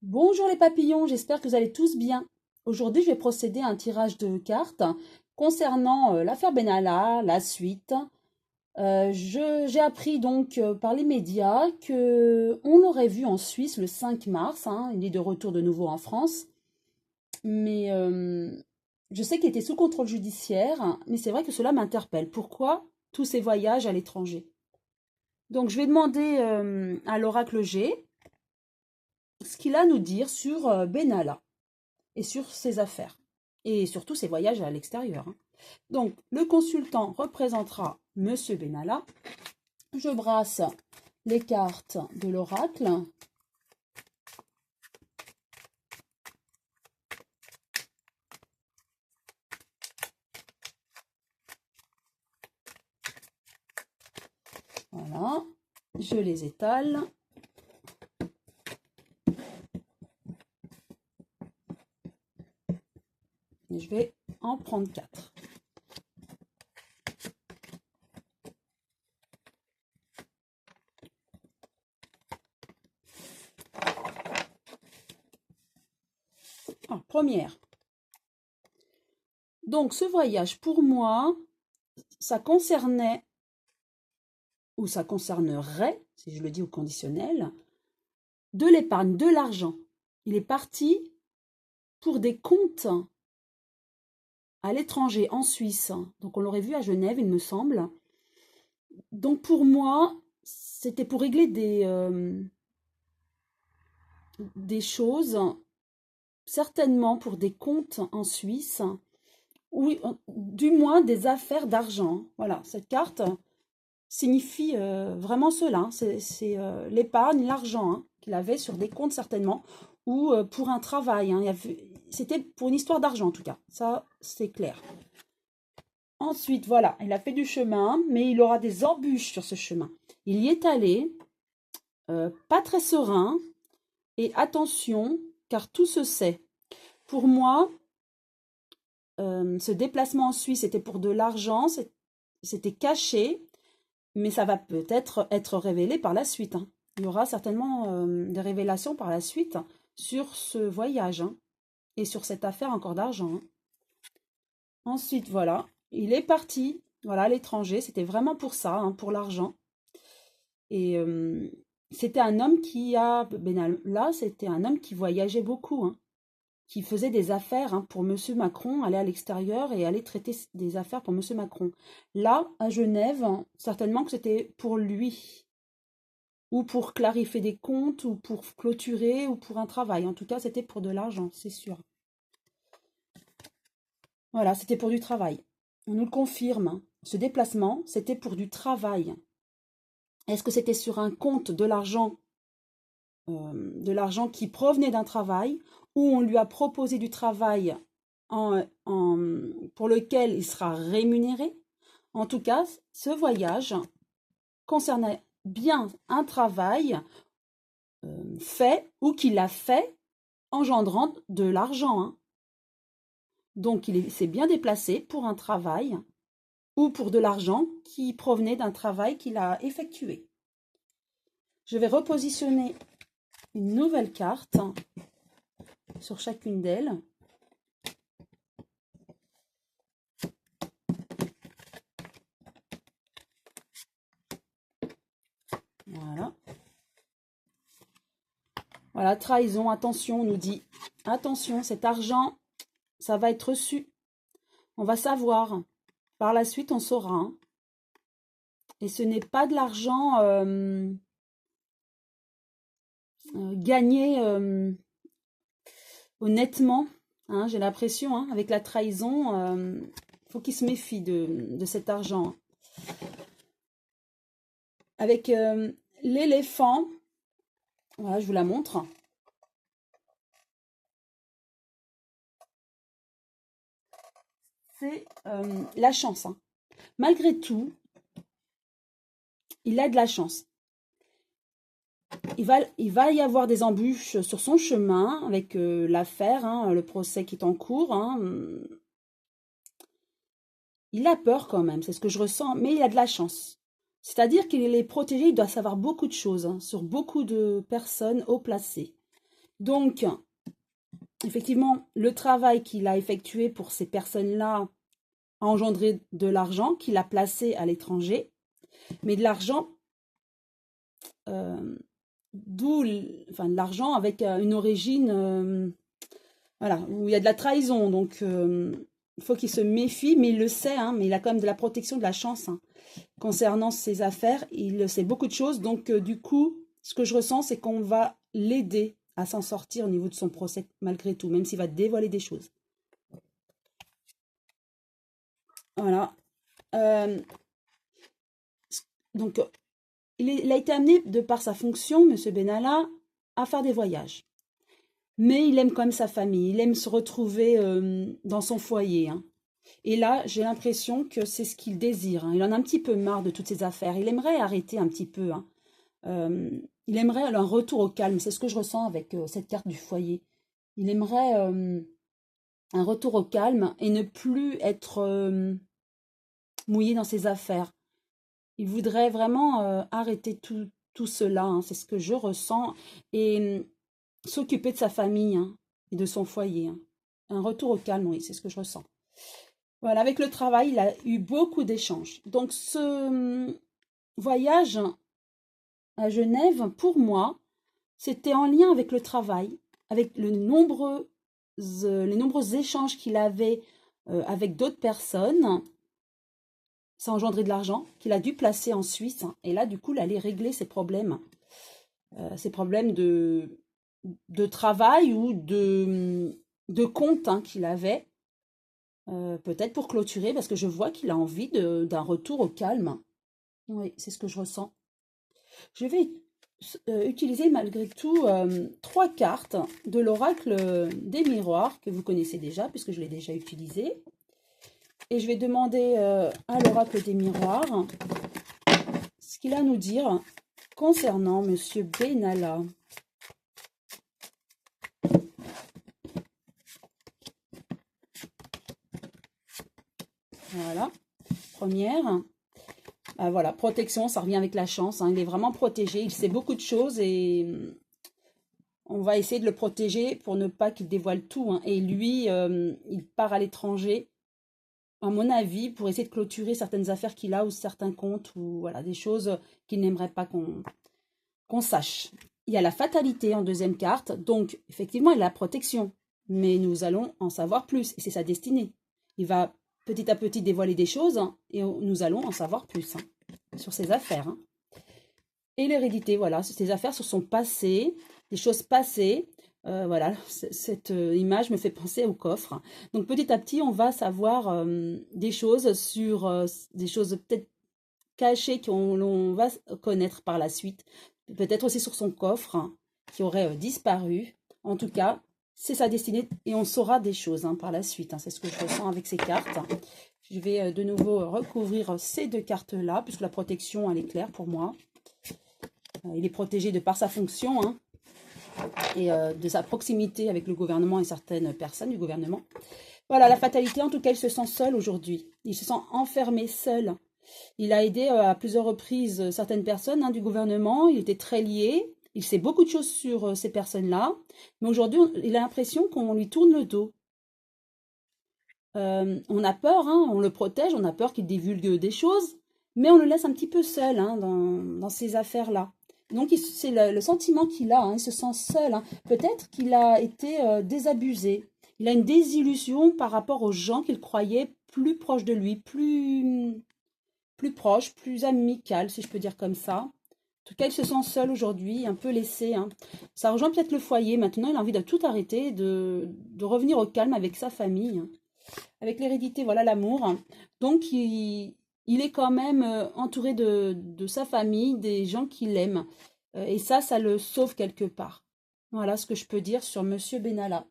Bonjour les papillons, j'espère que vous allez tous bien. Aujourd'hui, je vais procéder à un tirage de cartes concernant l'affaire Benalla, la suite. J'ai appris donc par les médias que on l'aurait vu en Suisse le 5 mars, hein, il est de retour de nouveau en France, mais je sais qu'il était sous contrôle judiciaire, mais c'est vrai que cela m'interpelle. Pourquoi tous ces voyages à l'étranger? Donc je vais demander à l'oracle G ce qu'il a à nous dire sur Benalla et sur ses affaires, et surtout ses voyages à l'extérieur, hein. Donc, le consultant représentera Monsieur Benalla. Je brasse les cartes de l'oracle. Voilà, je les étale. Et je vais en prendre 4. Alors, première. Donc, ce voyage, pour moi, ça concernait, ou ça concernerait, si je le dis au conditionnel, de l'épargne, de l'argent. Il est parti pour des comptes à l'étranger, en Suisse. Donc, on l'aurait vu à Genève, il me semble. Donc, pour moi, c'était pour régler des choses, certainement pour des comptes en Suisse, ou du moins des affaires d'argent. Voilà, cette carte signifie vraiment cela, hein. C'est l'épargne, l'argent, hein, qu'il avait sur des comptes certainement, ou pour un travail, hein. C'était pour une histoire d'argent en tout cas, ça c'est clair. Ensuite, voilà, il a fait du chemin, mais il aura des embûches sur ce chemin. Il y est allé, pas très serein, et attention, car tout se sait. Pour moi, ce déplacement en Suisse était pour de l'argent, c'était caché, mais ça va peut-être être révélé par la suite, hein. Il y aura certainement des révélations par la suite sur ce voyage, hein, et sur cette affaire encore d'argent, hein. Ensuite, voilà, il est parti, voilà, à l'étranger, c'était vraiment pour ça, hein, pour l'argent. Et c'était un homme là, c'était un homme qui voyageait beaucoup, hein, qui faisait des affaires, hein, pour Monsieur Macron, aller à l'extérieur et aller traiter des affaires pour Monsieur Macron. Là, à Genève, hein, certainement que c'était pour lui, ou pour clarifier des comptes, ou pour clôturer, ou pour un travail. En tout cas, c'était pour de l'argent, c'est sûr. Voilà, c'était pour du travail. On nous le confirme, hein. Ce déplacement, c'était pour du travail. Est-ce que c'était sur un compte de l'argent qui provenait d'un travail, où on lui a proposé du travail pour lequel il sera rémunéré? En tout cas, ce voyage concernait bien un travail fait ou qu'il a fait engendrant de l'argent, hein. Donc, il s'est bien déplacé pour un travail ou pour de l'argent qui provenait d'un travail qu'il a effectué. Je vais repositionner une nouvelle carte sur chacune d'elles. Voilà. Voilà, trahison, attention, on nous dit, attention, cet argent, ça va être reçu. On va savoir. Par la suite, on saura, hein. Et ce n'est pas de l'argent gagné honnêtement, hein, j'ai l'impression, hein, avec la trahison, faut qu'il se méfie de cet argent, hein. Avec l'éléphant, voilà, je vous la montre. C'est la chance, hein. Malgré tout, il a de la chance. Il va y avoir des embûches sur son chemin avec l'affaire, hein, le procès qui est en cours, hein. Il a peur quand même, c'est ce que je ressens, mais il a de la chance. C'est-à-dire qu'il est protégé, il doit savoir beaucoup de choses, hein, sur beaucoup de personnes haut placées. Donc, effectivement, le travail qu'il a effectué pour ces personnes-là a engendré de l'argent qu'il a placé à l'étranger, mais de l'argent, euh, enfin, de l'argent avec une origine, voilà, où il y a de la trahison. Donc, il faut qu'il se méfie, mais il le sait, hein, mais il a quand même de la protection, de la chance, hein. Concernant ses affaires, il sait beaucoup de choses. Donc, du coup, ce que je ressens, c'est qu'on va l'aider à s'en sortir au niveau de son procès, malgré tout, même s'il va dévoiler des choses. Voilà. Euh, donc, il a été amené, de par sa fonction, Monsieur Benalla, à faire des voyages. Mais il aime quand même sa famille, il aime se retrouver dans son foyer, hein. Et là, j'ai l'impression que c'est ce qu'il désire, hein. Il en a un petit peu marre de toutes ces affaires. Il aimerait arrêter un petit peu, hein. Euh, il aimerait un retour au calme. C'est ce que je ressens avec cette carte du foyer. Il aimerait un retour au calme et ne plus être mouillé dans ses affaires. Il voudrait vraiment arrêter tout cela, hein. C'est ce que je ressens. Et s'occuper de sa famille, hein, et de son foyer, hein. Un retour au calme, oui, c'est ce que je ressens. Voilà, avec le travail, il a eu beaucoup d'échanges. Donc ce voyage à Genève, pour moi, c'était en lien avec le travail, avec les nombreux échanges qu'il avait avec d'autres personnes. Ça a engendré de l'argent qu'il a dû placer en Suisse, hein. Et là, du coup, il allait régler ses problèmes de travail ou de compte, hein, qu'il avait. Peut-être pour clôturer, parce que je vois qu'il a envie d'un retour au calme. Oui, c'est ce que je ressens. Je vais utiliser malgré tout trois cartes de l'oracle des miroirs, que vous connaissez déjà, puisque je l'ai déjà utilisé. Et je vais demander à l'oracle des miroirs ce qu'il a à nous dire concernant Monsieur Benalla. Voilà, première. Voilà, protection, ça revient avec la chance, hein. Il est vraiment protégé, il sait beaucoup de choses et on va essayer de le protéger pour ne pas qu'il dévoile tout, hein. Et lui, il part à l'étranger, à mon avis, pour essayer de clôturer certaines affaires qu'il a ou certains comptes ou voilà, des choses qu'il n'aimerait pas qu'on sache. Il y a la fatalité en deuxième carte, donc effectivement, il a la protection, mais nous allons en savoir plus et c'est sa destinée. Il va petit à petit dévoiler des choses, hein, et nous allons en savoir plus, hein, sur ses affaires, hein. Et l'hérédité, voilà, ses affaires sur son passé, des choses passées. Voilà, cette image me fait penser au coffre. Donc petit à petit, on va savoir des choses sur des choses peut-être cachées qu'on va connaître par la suite. Peut-être aussi sur son coffre, hein, qui aurait disparu. En tout cas, c'est sa destinée et on saura des choses, hein, par la suite, hein. C'est ce que je ressens avec ces cartes. Je vais de nouveau recouvrir ces deux cartes-là, puisque la protection, elle est claire pour moi. Il est protégé de par sa fonction, hein, et de sa proximité avec le gouvernement et certaines personnes du gouvernement. Voilà, la fatalité, en tout cas, il se sent seul aujourd'hui. Il se sent enfermé seul. Il a aidé à plusieurs reprises certaines personnes, hein, du gouvernement. Il était très lié. Il sait beaucoup de choses sur ces personnes-là. Mais aujourd'hui, il a l'impression qu'on lui tourne le dos. On a peur, hein, on le protège, on a peur qu'il divulgue des choses, mais on le laisse un petit peu seul, hein, dans ces affaires-là. Donc c'est le sentiment qu'il a, hein, il se sent seul, hein. Peut-être qu'il a été désabusé. Il a une désillusion par rapport aux gens qu'il croyait plus proches de lui, plus proches, plus amicales, si je peux dire comme ça. En tout cas, il se sent seul aujourd'hui, un peu laissé, hein. Ça rejoint peut-être le foyer. Maintenant, il a envie de tout arrêter, de revenir au calme avec sa famille, hein. Avec l'hérédité, voilà l'amour. Donc, il est quand même entouré de sa famille, des gens qu'il aime. Et ça le sauve quelque part. Voilà ce que je peux dire sur Monsieur Benalla.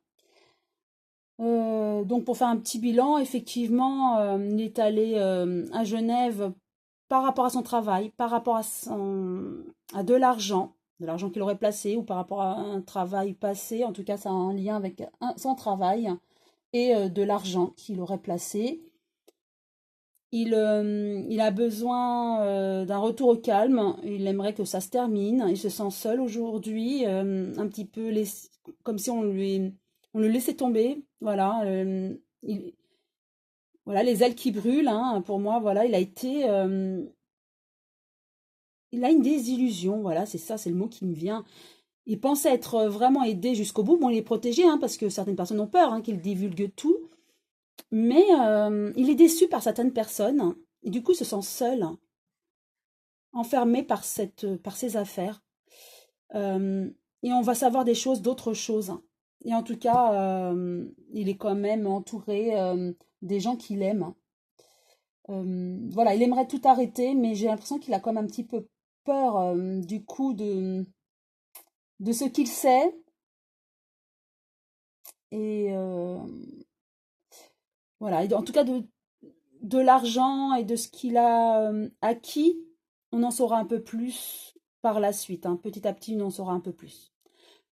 Donc, pour faire un petit bilan, effectivement, il est allé à Genève par rapport à son travail, par rapport à de l'argent qu'il aurait placé, ou par rapport à un travail passé. En tout cas, ça a un lien avec son travail et de l'argent qu'il aurait placé. il a besoin d'un retour au calme. Il aimerait que ça se termine. Il se sent seul aujourd'hui, un petit peu comme si on le laissait tomber. Voilà, voilà les ailes qui brûlent. Hein, pour moi, voilà, il a une désillusion. Voilà, c'est ça, c'est le mot qui me vient. Il pensait être vraiment aidé jusqu'au bout. Bon, il est protégé, hein, parce que certaines personnes ont peur, hein, qu'il divulgue tout. Mais il est déçu par certaines personnes. Et du coup, il se sent seul, enfermé par ses affaires. Euh, et on va savoir des choses, d'autres choses. Et en tout cas, il est quand même entouré des gens qu'il aime. Voilà, il aimerait tout arrêter, mais j'ai l'impression qu'il a quand même un petit peu peur du coup de ce qu'il sait. Et voilà, et en tout cas de l'argent et de ce qu'il a acquis, on en saura un peu plus par la suite. Hein. Petit à petit, on en saura un peu plus.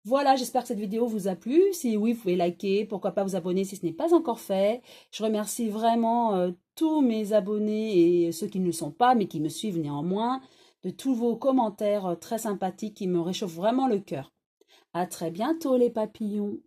Voilà, j'espère que cette vidéo vous a plu. Si oui, vous pouvez liker, pourquoi pas vous abonner si ce n'est pas encore fait. Je remercie vraiment tous mes abonnés et ceux qui ne le sont pas, mais qui me suivent néanmoins, de tous vos commentaires très sympathiques qui me réchauffent vraiment le cœur. À très bientôt les papillons.